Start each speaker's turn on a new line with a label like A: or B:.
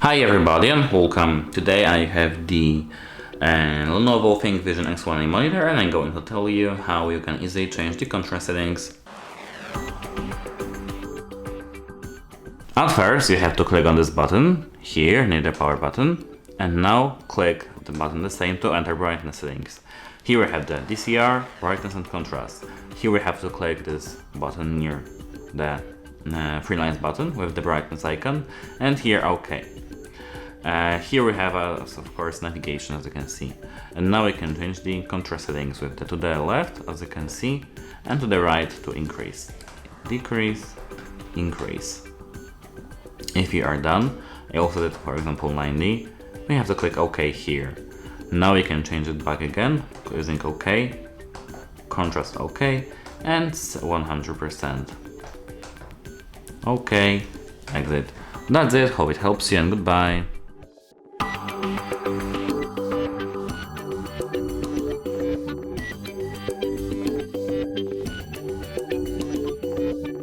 A: Hi everybody and welcome. Today I have the LENOVO ThinkVision X1A monitor and I'm going to tell you how you can easily change the contrast settings. At first you have to click on this button here near the power button, and now click the button the same to enter brightness settings. Here we have the DCR, brightness and contrast. Here we have to click this button near the 3 lines button with the brightness icon, and here OK. Here we have, of course, navigation, as you can see. And now we can change the contrast settings with to the left, as you can see, and to the right to increase, decrease, increase. If you are done, I also did, for example, 90. We have to click OK here. Now we can change it back again using OK, contrast OK, and 100%. OK, exit. That's it. Hope it helps you and goodbye.